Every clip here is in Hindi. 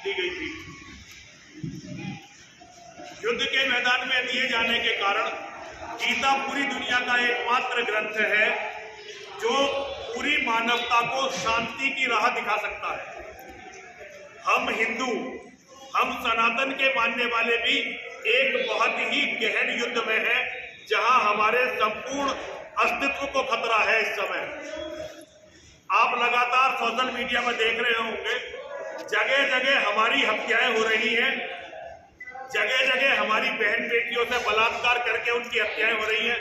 दी गई थी। युद्ध के मैदान में दिए जाने के कारण गीता पूरी दुनिया का एकमात्र ग्रंथ है जो पूरी मानवता को शांति की राह दिखा सकता है। हम हिंदू, हम सनातन के मानने वाले भी एक बहुत ही गहन युद्ध में हैं, जहां हमारे संपूर्ण अस्तित्व को खतरा है। इस समय आप लगातार सोशल मीडिया में देख रहे होंगे, जगह जगह हमारी हत्याएं हो रही हैं, जगह जगह हमारी बहन बेटियों से बलात्कार करके उनकी हत्याएं हो रही हैं,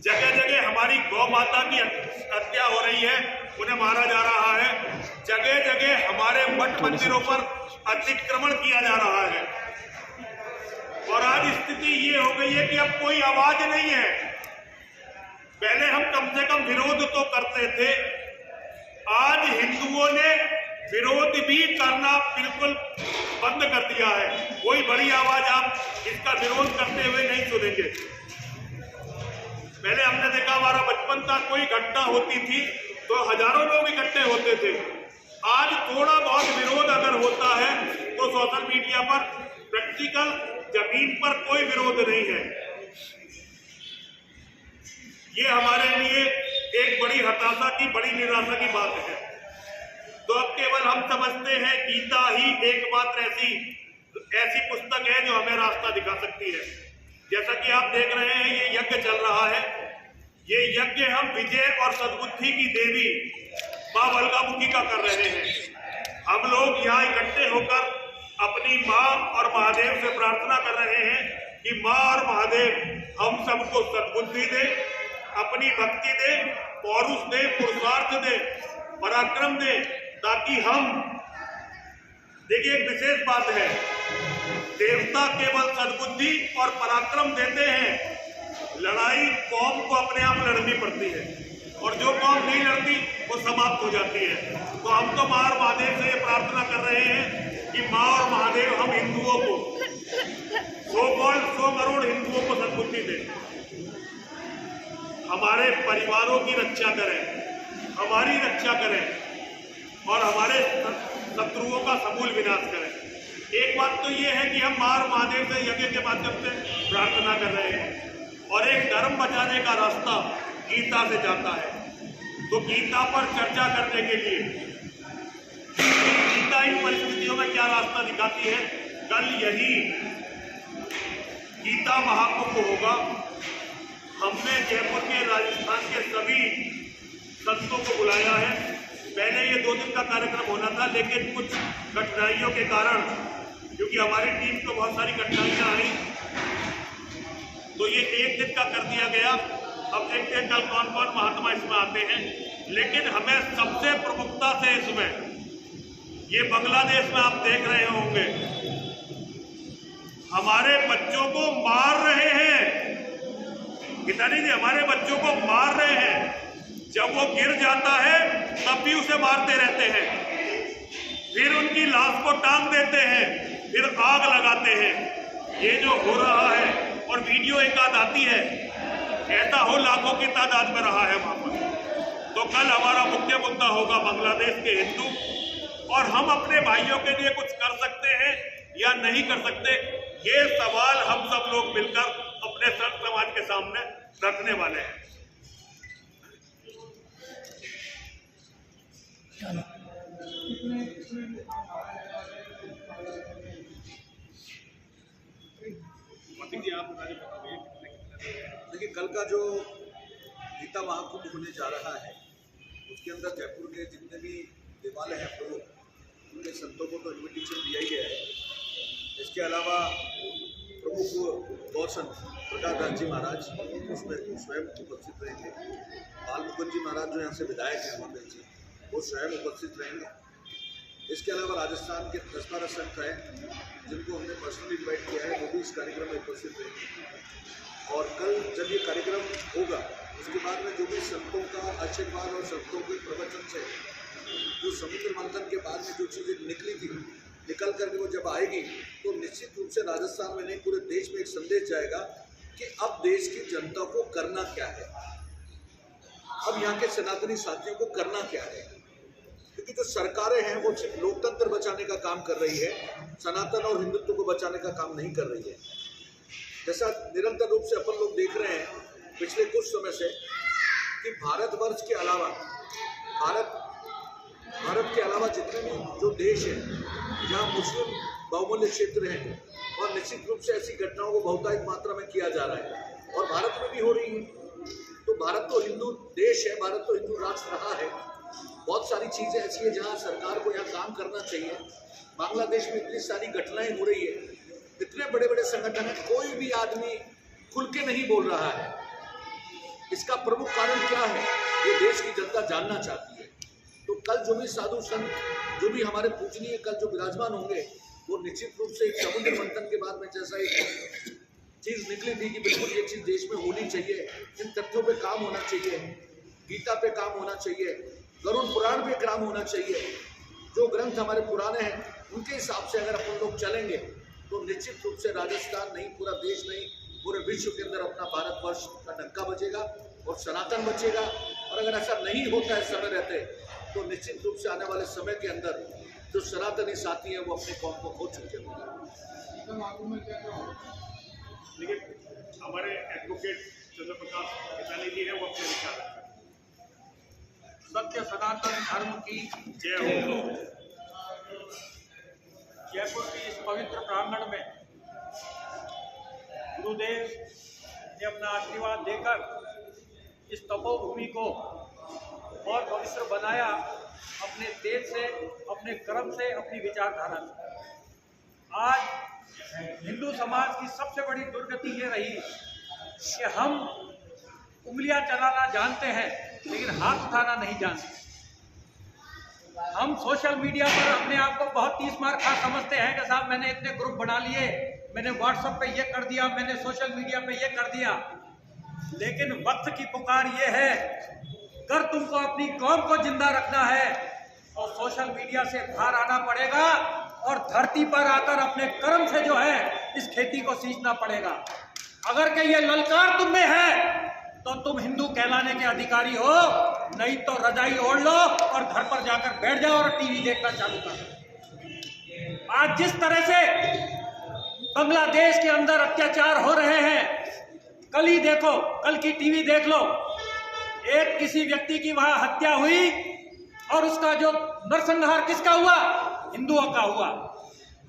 जगह जगह हमारी गौ माता की हत्या हो रही है, उन्हें मारा जा रहा है, जगह जगह हमारे मठ मंदिरों पर अतिक्रमण किया जा रहा है। और आज स्थिति ये हो गई है कि अब कोई आवाज नहीं है। पहले हम कम से कम विरोध तो करते थे, आज हिंदुओं ने विरोध भी करना बिल्कुल बंद कर दिया है। कोई बड़ी आवाज आप इसका विरोध करते हुए नहीं सुनेंगे। पहले हमने देखा, हमारा बचपन था, कोई घटना होती थी तो हजारों लोग इकट्ठे होते थे। आज थोड़ा बहुत विरोध अगर होता है तो सोशल मीडिया पर, प्रैक्टिकल जमीन पर कोई विरोध नहीं है। ये हमारे लिए एक बड़ी हताशा की, बड़ी निराशा की बात है। तो अब केवल हम समझते हैं गीता ही एकमात्र ऐसी पुस्तक है जो हमें रास्ता दिखा सकती है। जैसा कि आप देख रहे हैं, ये यज्ञ चल रहा है। ये यज्ञ हम विजय और सद्बुद्धि की देवी मां बलगामुखी का कर रहे हैं। हम लोग यहाँ इकट्ठे होकर अपनी मां और महादेव से प्रार्थना कर रहे हैं कि मां और महादेव हम सबको सद्बुद्धि दे, अपनी भक्ति दे, पौरुष दे, पुरुषार्थ दे, पराक्रम दे, ताकि हम, देखिए एक विशेष बात है, देवता केवल सद्बुद्धि और पराक्रम देते हैं। लड़ाई कौम को अपने आप लड़नी पड़ती है, और जो कौम नहीं लड़ती वो समाप्त हो जाती है। तो हम तो मां और महादेव से ये प्रार्थना कर रहे हैं कि मां और महादेव हम हिंदुओं को, 100 करोड़ हिंदुओं को सद्बुद्धि दें, हमारे परिवारों की रक्षा करें, हमारी रक्षा करें और हमारे शत्रुओं का समूल विनाश करें। एक बात तो ये है कि हम मां और महादेव से यज्ञ के माध्यम से प्रार्थना कर रहे हैं, और एक धर्म बचाने का रास्ता गीता से जाता है। तो गीता पर चर्चा करने के लिए गीता इन परिस्थितियों में क्या रास्ता दिखाती है, कल यही गीता महाकुंभ होगा। हमने जयपुर के, राजस्थान के सभी संतों को बुलाया है। पहले ये 2 दिन का कार्यक्रम होना था, लेकिन कुछ कठिनाइयों के कारण, क्योंकि हमारी टीम को बहुत सारी कठिनाइयां आई, तो ये 1 दिन का कर दिया गया। अब देखते हैं कल कौन कौन महात्मा इसमें आते हैं। लेकिन हमें सबसे प्रमुखता से इसमें, ये बांग्लादेश में आप देख रहे होंगे, हमारे बच्चों को मार रहे हैं, गितानी जी, हमारे बच्चों को मार रहे हैं। जब वो गिर जाता है तब भी उसे मारते रहते हैं, फिर उनकी लाश को टांग देते हैं, फिर आग लगाते हैं। ये जो हो रहा है, और वीडियो एक आध आती है, ऐसा हो लाखों की तादाद में रहा है वहां पर। तो कल हमारा मुख्य मुद्दा होगा बांग्लादेश के हिंदू, और हम अपने भाइयों के लिए कुछ कर सकते हैं या नहीं कर सकते, ये सवाल हम सब लोग मिलकर अपने संत समाज के सामने रखने वाले हैं। देखिए, कल का जो गीता महाकुंभ होने जा रहा है, उसके अंदर जयपुर के जितने भी देवालय हैं प्रमुख, उनके संतों को तो इन्विटेशन दिया ही गया है। इसके अलावा प्रमुख गौ संत प्रकाश दास जी महाराज उसमें स्वयं उपस्थित रहेंगे। बाल मुकुंद जी महाराज जो यहाँ से विधायक हैं महोदय जी, वो स्वयं उपस्थित रहेंगे। इसके अलावा राजस्थान के 10-12 संत हैं जिनको हमने पर्सनली इन्वाइट किया है, वो भी इस कार्यक्रम में उपस्थित रहेंगे। और कल जब ये कार्यक्रम होगा, उसके बाद में जो भी संतों का आशीर्वाद और संतों के प्रवचन से जो समुद्र मंथन के बाद में जो चीज़ें निकली थी, निकल करके वो जब आएगी तो निश्चित रूप से राजस्थान में नहीं, पूरे देश में एक संदेश जाएगा कि अब देश की जनता को करना क्या है, अब यहाँ के सनातनी साथियों को करना क्या है। क्योंकि जो सरकारें हैं वो सिर्फ लोकतंत्र बचाने का काम कर रही है, सनातन और हिंदुत्व को बचाने का काम नहीं कर रही है। जैसा निरंतर रूप से अपन लोग देख रहे हैं पिछले कुछ समय से कि भारतवर्ष के अलावा भारत के अलावा जितने भी जो देश हैं जहाँ मुस्लिम बहुमूल्य क्षेत्र हैं, और निश्चित रूप से ऐसी घटनाओं को बहुतायत मात्रा में किया जा रहा है और भारत में भी हो रही है। तो भारत तो हिंदू देश है, भारत तो हिंदू राष्ट्र रहा है। बहुत सारी चीज़ें ऐसी हैं जहाँ सरकार को यहाँ काम करना चाहिए। बांग्लादेश में इतनी सारी घटनाएं हो रही है, इतने बड़े बड़े संगठन हैं, कोई भी आदमी खुल के नहीं बोल रहा है। इसका प्रमुख कारण क्या है, ये देश की जनता जानना चाहती है। तो कल जो भी साधु संत, जो भी हमारे पूजनीय कल जो विराजमान होंगे, वो निश्चित रूप से एक समुद्र मंथन के बाद में जैसा एक चीज़ निकली थी कि बिल्कुल ये चीज़ देश में होनी चाहिए, इन तथ्यों पे काम होना चाहिए, गीता पे काम होना चाहिए, गरुड़ पुराण पे काम होना चाहिए। जो ग्रंथ हमारे पुराने हैं उनके हिसाब से अगर अपन लोग चलेंगे तो निश्चित रूप से राजस्थान नहीं, पूरा देश नहीं, पूरे विश्व के अंदर अपना भारतवर्ष का डंका बचेगा और सनातन बचेगा। और अगर ऐसा नहीं होता है समय रहते तो निश्चित रूप से आने वाले समय के अंदर जो सनातनी साथी हैं वो अपने कौम को खो चुके होंगे। लेकिन हमारे एडवोकेट चंद्रप्रकाश पितानी जी है, वो अपने विचार रखते हैं। सत्य सनातन धर्म की जय हो। जयपुर के इस पवित्र प्रांगण में गुरुदेव ने अपना आशीर्वाद देकर इस तपोभूमि को और पवित्र बनाया, अपने तेज से, अपने कर्म से, अपनी विचारधारा से। आज हिंदू समाज की सबसे बड़ी दुर्गति ये रही कि हम उंगलियां चलाना जानते हैं लेकिन हाथ उठाना नहीं जानते। हम सोशल मीडिया पर अपने आप को बहुत तीस मार खा समझते हैं कि साहब मैंने इतने ग्रुप बना लिए, मैंने व्हाट्सएप पे ये कर दिया, मैंने सोशल मीडिया पे ये कर दिया। लेकिन वक्त की पुकार ये है, अगर तुमको अपनी कौम को जिंदा रखना है तो सोशल मीडिया से बाहर आना पड़ेगा और धरती पर आकर अपने कर्म से जो है इस खेती को सींचना पड़ेगा। अगर के ये ललकार तुम में है तो तुम हिंदू कहलाने के अधिकारी हो, नहीं तो रजाई ओढ़ लो और घर पर जाकर बैठ जाओ और टीवी देखना चालू कर दो। आज जिस तरह से बांग्लादेश के अंदर अत्याचार हो रहे हैं, कल ही देखो, कल की टीवी देख लो, एक किसी व्यक्ति की वहां हत्या हुई और उसका जो नरसंहार किसका हुआ? हिंदुओं का हुआ।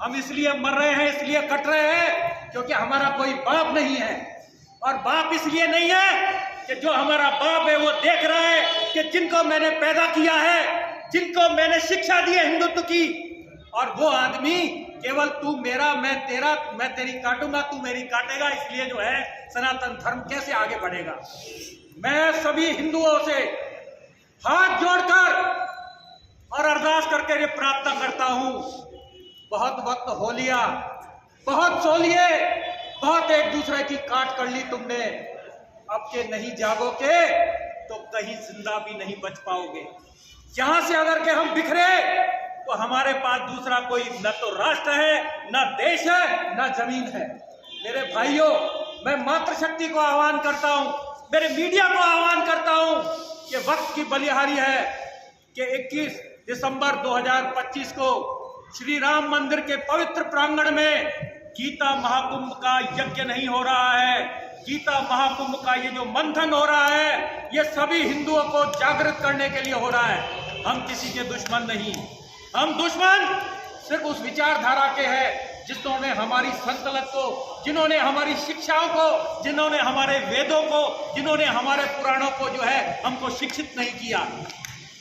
हम इसलिए मर रहे हैं, इसलिए कट रहे हैं क्योंकि हमारा कोई बाप नहीं है। और बाप इसलिए नहीं है कि जो हमारा बाप है वो देख रहा है कि जिनको मैंने पैदा किया है, जिनको मैंने शिक्षा दी है हिंदुत्व की, और वो आदमी केवल तू मेरा मैं तेरा, मैं तेरी काटूंगा तू मेरी काटेगा, इसलिए जो है सनातन धर्म कैसे आगे बढ़ेगा। मैं सभी हिंदुओं से हाथ जोड़कर और अरदास करके ये प्रार्थना करता हूं, बहुत वक्त हो लिया, बहुत सो लिए, बहुत एक दूसरे की काट कर ली तुमने, अब के नहीं जागोगे तो कहीं जिंदा भी नहीं बच पाओगे। यहां से अगर के हम बिखरे तो हमारे पास दूसरा कोई न तो राष्ट्र है, न देश है, न जमीन है। मेरे भाइयों, मैं मातृशक्ति को आह्वान करता हूं, मेरे मीडिया को आह्वान करता हूं कि वक्त की बलिहारी है कि 21 दिसंबर 2025 को श्री राम मंदिर के पवित्र प्रांगण में गीता महाकुंभ का यज्ञ नहीं हो रहा है। गीता महाकुंभ का ये जो मंथन हो रहा है, ये सभी हिंदुओं को जागृत करने के लिए हो रहा है। हम किसी के दुश्मन नहीं, हम दुश्मन सिर्फ उस विचारधारा के हैं जिन्होंने हमारी संतलत को, जिन्होंने हमारी शिक्षाओं को, जिन्होंने हमारे वेदों को, जिन्होंने हमारे पुराणों को जो है हमको शिक्षित नहीं किया।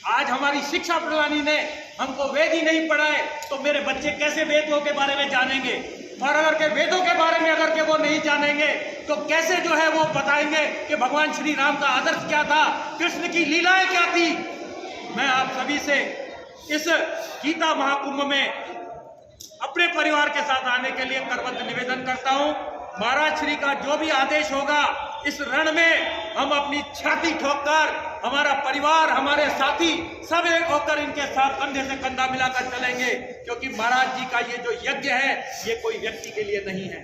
आज हमारी शिक्षा प्रणाली ने हमको वेद ही नहीं पढ़ाए तो मेरे बच्चे कैसे वेदों के बारे में जानेंगे? और अगर के वेदों के बारे में अगर के वो नहीं जानेंगे तो कैसे जो है वो बताएंगे कि भगवान श्री राम का आदर्श क्या था, कृष्ण की लीलाएं क्या थी। मैं आप सभी से इस गीता महाकुंभ में अपने परिवार के साथ आने के लिए करबद्ध निवेदन करता हूं। महाराज श्री का जो भी आदेश होगा, इस रण में हम अपनी छाती ठोककर, हमारा परिवार, हमारे साथी सब एक होकर इनके साथ कंधे से कंधा मिलाकर चलेंगे, क्योंकि महाराज जी का ये जो यज्ञ है ये कोई व्यक्ति के लिए नहीं है,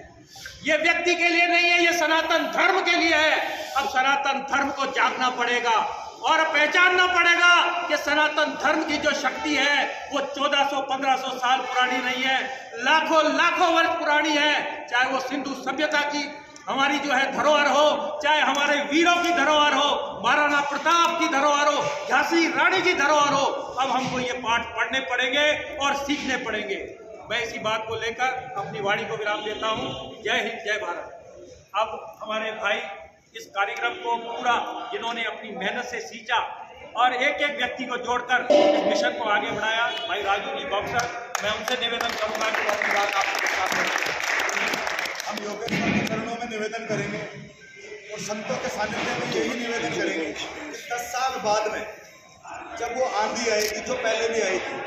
ये व्यक्ति के लिए नहीं है, ये सनातन धर्म के लिए है। अब सनातन धर्म को जागना पड़ेगा और पहचानना पड़ेगा कि सनातन धर्म की जो शक्ति है वो 1400-1500 साल पुरानी नहीं है, लाखों लाखों वर्ष पुरानी है। चाहे वो सिंधु सभ्यता की हमारी जो है धरोहर हो, चाहे हमारे वीरों की धरोहर हो, महाराणा प्रताप की धरोहर हो, झांसी रानी की धरोहर हो। अब हमको ये पाठ पढ़ने पड़ेंगे और सीखने पड़ेंगे। मैं इसी बात को लेकर अपनी वाणी को विराम देता हूँ। जय हिंद, जय भारत। अब हमारे भाई इस कार्यक्रम को पूरा जिन्होंने अपनी मेहनत से सींचा और एक एक व्यक्ति को जोड़कर इस मिशन को आगे बढ़ाया, भाई राजू जी बॉक्सर, मैं उनसे निवेदन करूंगा कि वो अपनी बात आपके साथ रखें। हम योगेश्वर के चरणों में निवेदन करेंगे और संतों के सानिध्य में यही निवेदन करेंगे कि 10 साल बाद में जब वो आंधी आएगी जो पहले भी आई थी,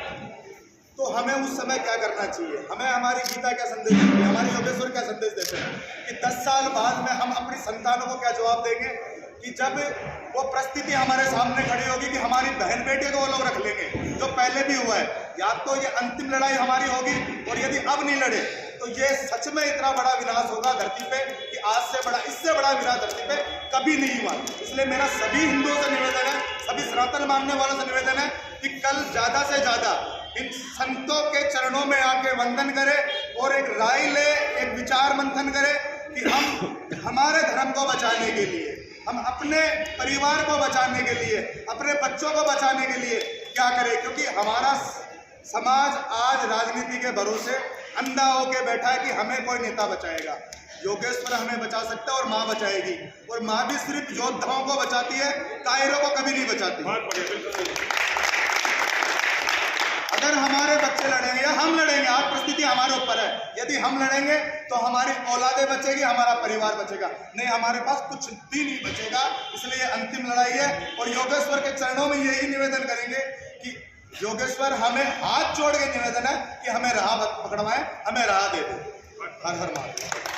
तो हमें उस समय क्या करना चाहिए, हमें हमारी गीता क्या संदेश देती है, हमारे योगेश्वर क्या संदेश देते हैं कि 10 साल बाद में हम अपनी संतानों को क्या जवाब देंगे कि जब वो परिस्थिति हमारे सामने खड़ी होगी कि हमारी बहन बेटे को वो लोग रख लेंगे, जो पहले भी हुआ है। या तो ये अंतिम लड़ाई हमारी होगी और यदि अब नहीं लड़े तो ये सच में इतना बड़ा विनाश होगा धरती पे कि आज से बड़ा, इससे बड़ा विनाश धरती पे कभी नहीं हुआ। इसलिए मेरा सभी हिंदुओं से निवेदन है, सभी सनातन मानने वालों से निवेदन है कि कल ज्यादा से ज्यादा इन संतों के चरणों में आके वंदन करें और एक राय ले, एक विचार मंथन करें कि हम हमारे धर्म को बचाने के लिए, हम अपने परिवार को बचाने के लिए, अपने बच्चों को बचाने के लिए क्या करें। क्योंकि हमारा समाज आज राजनीति के भरोसे अंधा होके बैठा है कि हमें कोई नेता बचाएगा। योगेश्वर हमें बचा सकता है और माँ बचाएगी, और माँ भी सिर्फ योद्धाओं को बचाती है, कायरों को कभी नहीं बचाती। अगर हमारे बच्चे लड़ेंगे या हम लड़ेंगे, आज परिस्थिति हमारे ऊपर है, यदि हम लड़ेंगे तो हमारी औलादें बचेगी, हमारा परिवार बचेगा, नहीं हमारे पास कुछ भी नहीं बचेगा। इसलिए ये अंतिम लड़ाई है और योगेश्वर के चरणों में यही निवेदन करेंगे कि योगेश्वर हमें हाथ जोड़ के निवेदन है कि हमें राह पकड़वाएं, हमें राह दे दे। हर हर महादेव।